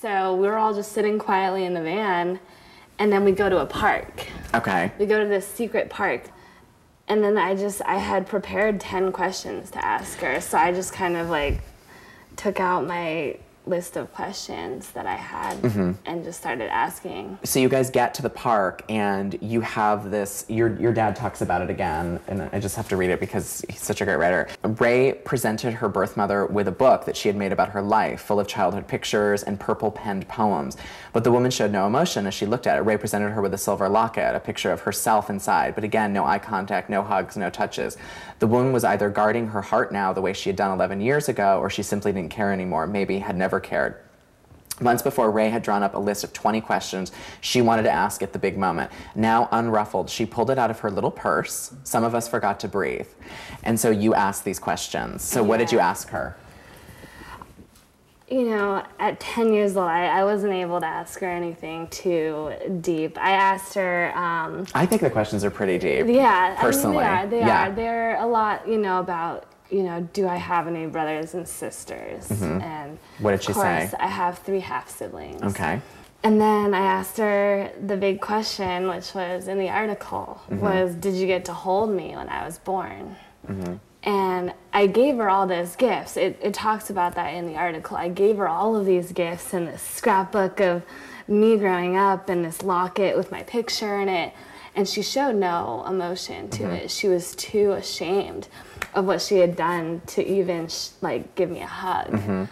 So we were all just sitting quietly in the van, and then we go to a park. Okay. We go to this secret park. And then I had prepared 10 questions to ask her. So I just kind of like took out my list of questions that I had and just started asking. So you guys get to the park and you have this, your dad talks about it again, and I just have to read it because he's such a great writer. Rae presented her birth mother with a book that she had made about her life, full of childhood pictures and purple penned poems. But the woman showed no emotion as she looked at it. Rae presented her with a silver locket, a picture of herself inside, but again, no eye contact, no hugs, no touches. The woman was either guarding her heart now the way she had done 11 years ago, or she simply didn't care anymore, maybe had never cared. Months before, Rae had drawn up a list of 20 questions she wanted to ask at the big moment. Now, unruffled, she pulled it out of her little purse. Some of us forgot to breathe. And so you asked these questions. So what did you ask her? You know, at 10 years old, I wasn't able to ask her anything too deep. I asked her... I think the questions are pretty deep. Yeah. Personally. I mean, they are. They're a lot, you know, about... You know, do I have any brothers and sisters? And what did she say? Of course, I have 3 half-siblings. Okay. And then I asked her the big question, which was in the article, was, did you get to hold me when I was born? And I gave her all those gifts. It talks about that in the article. I gave her all of these gifts and this scrapbook of me growing up and this locket with my picture in it. And she showed no emotion to it. She was too ashamed of what she had done to even like give me a hug.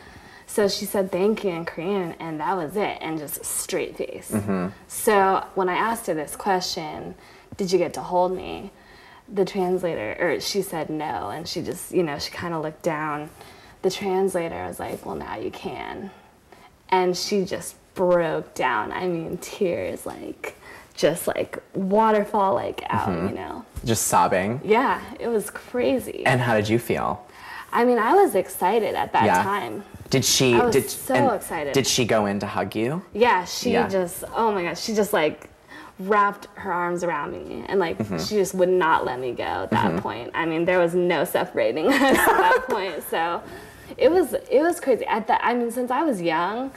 So she said thank you in Korean, and that was it, and just straight face. So when I asked her this question, did you get to hold me? The translator, or she said no, and she just, you know, she kind of looked down. The translator was like, well, now you can. And she just broke down. I mean, tears, like, just like waterfall, like out, you know. Just sobbing? Yeah, it was crazy. And how did you feel? I mean, I was excited at that time. Did she? I was so excited. Did she go in to hug you? Yeah, she just, oh my gosh, she just like wrapped her arms around me and like she just would not let me go at that point. I mean, there was no separating us at that point. So it was crazy. I mean, since I was young,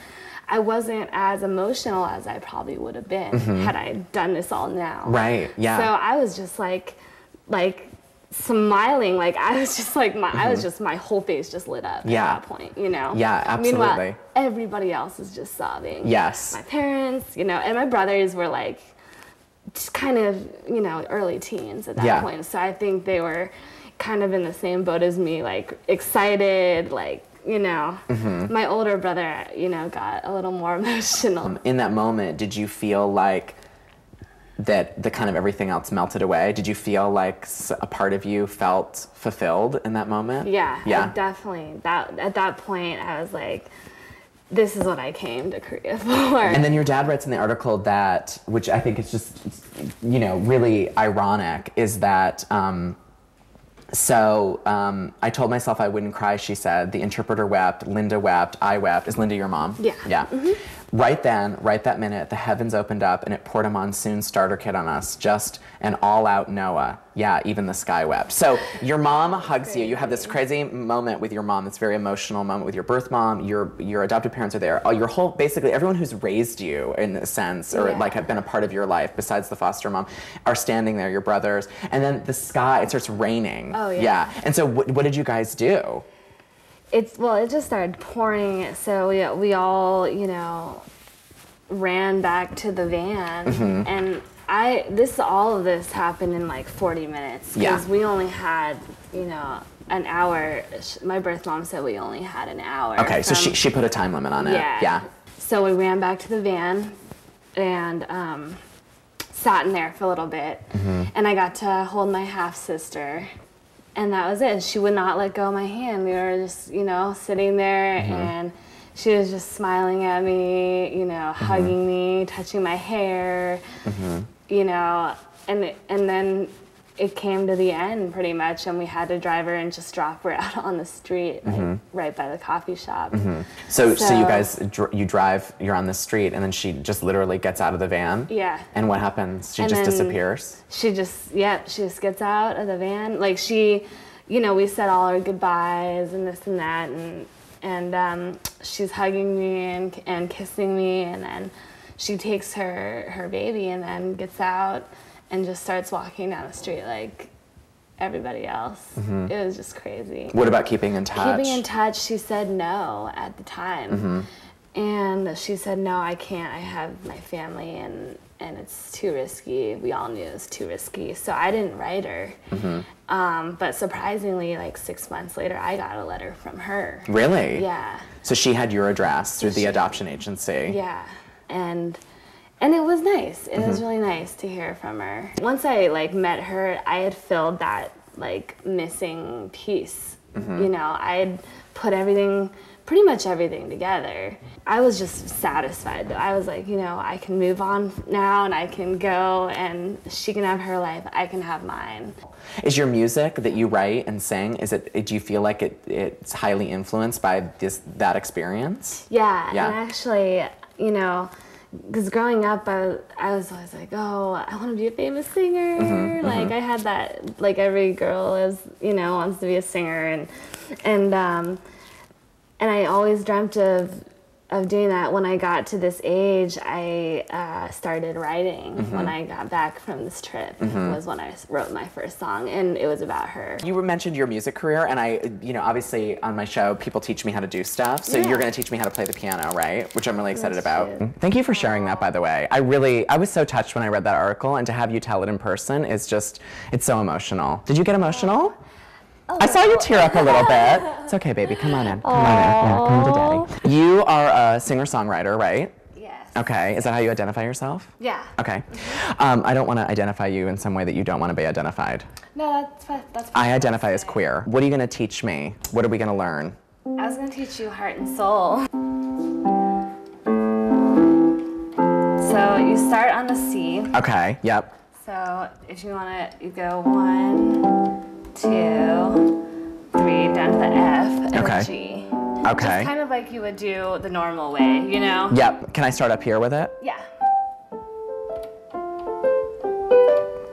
I wasn't as emotional as I probably would have been had I done this all now. Right. Yeah. So I was just like smiling, like I was just like my whole face just lit up at that point, you know. Yeah, absolutely. Meanwhile, everybody else is just sobbing. Yes. My parents, you know, and my brothers were like just kind of, you know, early teens at that point. So I think they were kind of in the same boat as me, like excited, like, you know. My older brother, you know, got a little more emotional. In that moment, did you feel like that the kind of everything else melted away? Did you feel like a part of you felt fulfilled in that moment? Yeah. Definitely. At that point, I was like, this is what I came to Korea for. And then your dad writes in the article that, which I think is just, you know, really ironic, is that, I told myself I wouldn't cry, she said. The interpreter wept, Linda wept, I wept. Is Linda your mom? Yeah. Yeah. Right then, right that minute, the heavens opened up and it poured a monsoon starter kit on us. Just an all-out Noah. Yeah, even the sky wept. So your mom hugs you. You have this crazy moment with your mom, this very emotional moment with your birth mom. Your adoptive parents are there. Your whole, basically everyone who's raised you in a sense, or like have been a part of your life besides the foster mom, are standing there, your brothers. And then the sky, it starts raining. Oh, yeah. And so what did you guys do? It just started pouring, so we all, you know, ran back to the van, and all of this happened in like 40 minutes, because we only had, you know, an hour. My birth mom said we only had an hour. Okay, so she put a time limit on it. Yeah. So we ran back to the van, and sat in there for a little bit, and I got to hold my half-sister. And that was it. She would not let go of my hand. We were just, you know, sitting there, and she was just smiling at me, you know, hugging me, touching my hair, you know, and then it came to the end pretty much, and we had to drive her and just drop her out on the street, like, right by the coffee shop. So you guys, you drive, you're on the street, and then she just literally gets out of the van? Yeah. And what happens? She just disappears? She just gets out of the van. Like, she, you know, we said all our goodbyes and this and that, and she's hugging me and kissing me, and then she takes her baby and then gets out and just starts walking down the street like everybody else. It was just crazy. What about keeping in touch? Keeping in touch, she said no at the time. And she said, no, I can't. I have my family, and it's too risky. We all knew it was too risky. So I didn't write her. But surprisingly, like 6 months later, I got a letter from her. Really? Yeah. So she had your address through the adoption agency. Yeah. And it was nice. It was really nice to hear from her. Once I like met her, I had filled that like missing piece. You know, I had put pretty much everything together. I was just satisfied though. I was like, you know, I can move on now and I can go, and she can have her life, I can have mine. Is your music that you write and sing, do you feel like it's highly influenced by that experience? Yeah. And actually, you know, because growing up, I was always like, oh, I want to be a famous singer. Like I had that, like every girl is, you know, wants to be a singer, and I always dreamt of doing that. When I got to this age, I started writing. When I got back from this trip was when I wrote my first song, and it was about her. You mentioned your music career, and you know, obviously on my show, people teach me how to do stuff. So you're going to teach me how to play the piano, right? Which I'm really excited about. Thank you for sharing that, by the way. I was so touched when I read that article, and to have you tell it in person is just, it's so emotional. Did you get emotional? I saw you tear up a little bit. It's okay, baby. Come on in. Come on in. Yeah, come to daddy. You are a singer-songwriter, right? Yes. Okay. Is that how you identify yourself? Yeah. Okay. I don't want to identify you in some way that you don't want to be identified. No, that's fine. I identify as queer. What are you going to teach me? What are we going to learn? I was going to teach you heart and soul. So you start on the C. Okay. Yep. So if you want to, you go 1, 2, 3, down to the F and the G. Okay. Just kind of like you would do the normal way, you know? Yep. Can I start up here with it? Yeah.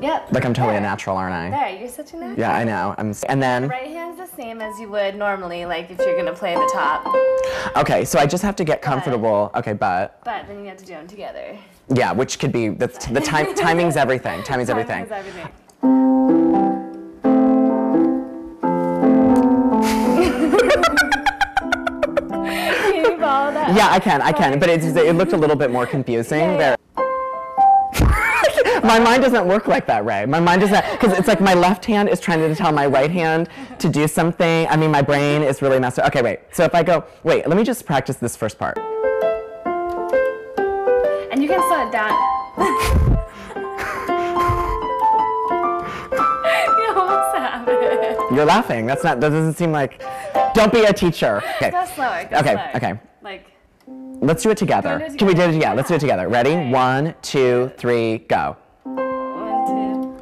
Yep. Like I'm totally a natural, aren't I? There, you're such a natural. Yeah, I know. And then? The right hand's the same as you would normally, like if you're gonna play the top. Okay, so I just have to get comfortable. Okay, but then you have to do them together. Yeah, which could be the timing's everything. Timing's everything. Timing's everything. Can you follow that? Yeah, I can, but it looked a little bit more confusing. Yeah. My mind doesn't work like that, Rae. My mind doesn't, because it's like my left hand is trying to tell my right hand to do something. I mean, my brain is really messed up. Okay, wait. So if I go, wait, let me just practice this first part. And you can slow it down. You almost have it. You're laughing. That doesn't seem like, don't be a teacher. Okay. Go slower. Go slower. Okay. Like. Let's do it together. Can we do it? Yeah, let's do it together. Ready? Right. 1, 2, 3, go. 1, 2.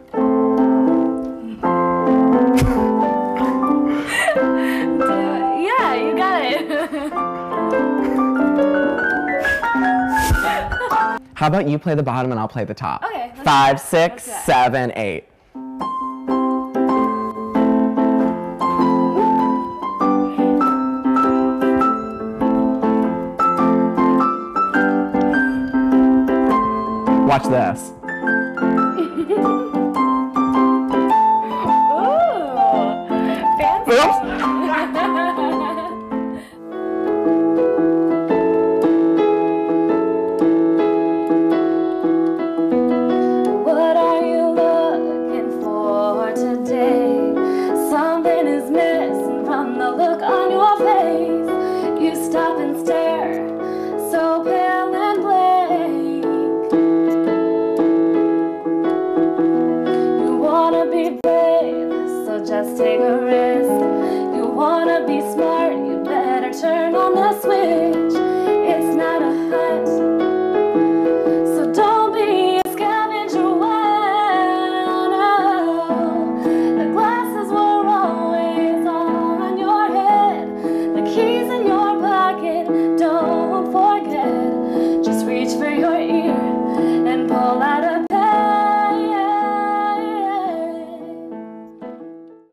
Yeah, you got it. How about you play the bottom and I'll play the top? Okay. 5, 6, 7, 8. Watch this. Ooh, fancy. Oops. What are you looking for today? Something is missing from the look on your face. You stop and stare, so pale and blank. You wanna be brave, so just take a risk. You wanna be smart, you better turn on the switch.